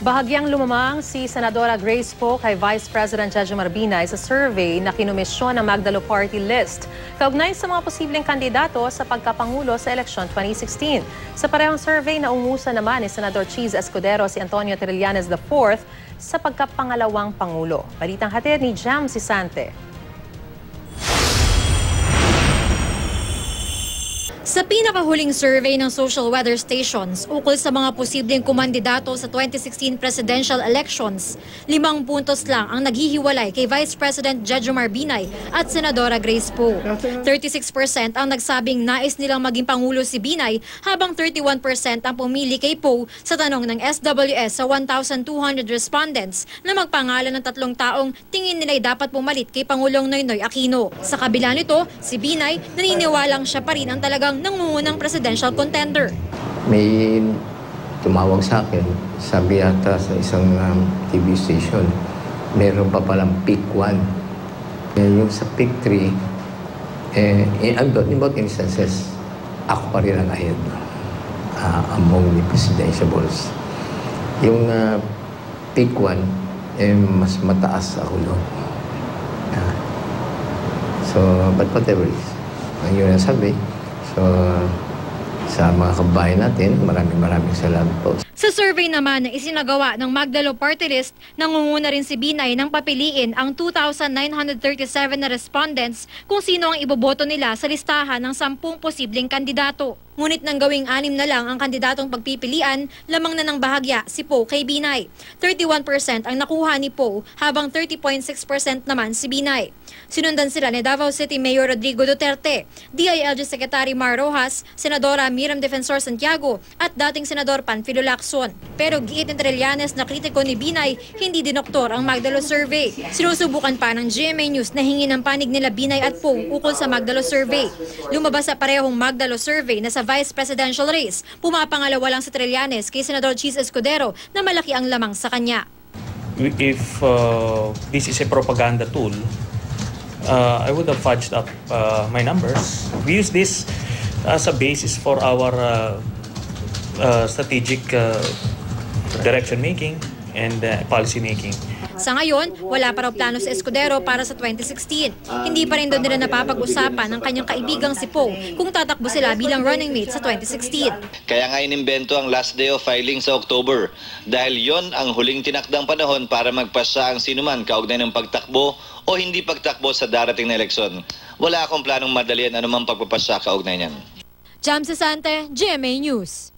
Bahagyang lumamang si Senadora Grace Poe kay Vice President Jejomar Binay sa survey na kinomisyon ng Magdalo Party List kaugnay sa mga posibleng kandidato sa pagkapangulo sa eleksyon 2016. Sa parehong survey na umusa naman ni Senador Cheese Escudero si Antonio Trillanes IV sa pagkapangalawang pangulo. Balitang hatid ni Jam Sisante. Sa pinakahuling survey ng social weather stations ukol sa mga posibleng kumandidato sa 2016 presidential elections, 5 puntos lang ang naghihiwalay kay Vice President Jejomar Binay at Senadora Grace Poe. 36% ang nagsabing nais nilang maging pangulo si Binay, habang 31% ang pumili kay Poe sa tanong ng SWS sa 1,200 respondents na magpangalan ng 3 taong tingin nila'y dapat pumalit kay Pangulong Noynoy Aquino. Sa kabila nito, si Binay naniniwalang siya pa rin ang talagang nangungunang presidential contender. May tumawag sa akin, sabi yata sa isang TV station, meron pa palang pick 1. Yung sa pick 3, in both instances, ako pa rin ang ahead among the presidentiables. Yung pick 1, mas mataas ako doon. So, but whatever it is, ang yun ang sabi. So, sa mga kabayan natin, maraming salamat po. Sa survey naman na isinagawa ng Magdalo Party List, nangunguna rin si Binay nang papiliin ang 2,937 na respondents kung sino ang iboboto nila sa listahan ng 10 posibleng kandidato. Ngunit nang gawing 6 na lang ang kandidatong pagpipilian, lamang na ng bahagya si Poe kay Binay. 31% ang nakuha ni Poe, habang 30.6% naman si Binay. Sinundan sila ni Davao City Mayor Rodrigo Duterte, DILG Secretary Mar Rojas, Senadora Miriam Defensor Santiago at dating Senador Panfilo Lacson. Pero giit ni Trillanes na kritiko ni Binay, hindi dinoktor ang Magdalo Survey. Sinusubukan pa ng GMA News na hingin ang panig nila Binay at Poe ukol sa Magdalo Survey. Lumabas sa parehong Magdalo Survey na sa vice presidential race, pumapangalawa lang si Trillanes kay Senador Cheese Escudero na malaki ang lamang sa kanya. If this is a propaganda tool, I would have fudged up my numbers. We use this as a basis for our strategic direction making and policy making. Sa ngayon, wala pa raw plano si Escudero para sa 2016. Hindi pa rin doon nila napapag-usapan ng kanyang kaibigang si Poe kung tatakbo sila bilang running mate sa 2016. Kaya nga inimbento ang last day of filing sa October dahil yon ang huling tinakdang panahon para magpasa ang sinuman kaugnay ng pagtakbo o hindi pagtakbo sa darating na eleksyon. Wala akong planong madalian anumang pagpapasa kaugnay niyan. Jam Sisante, GMA News.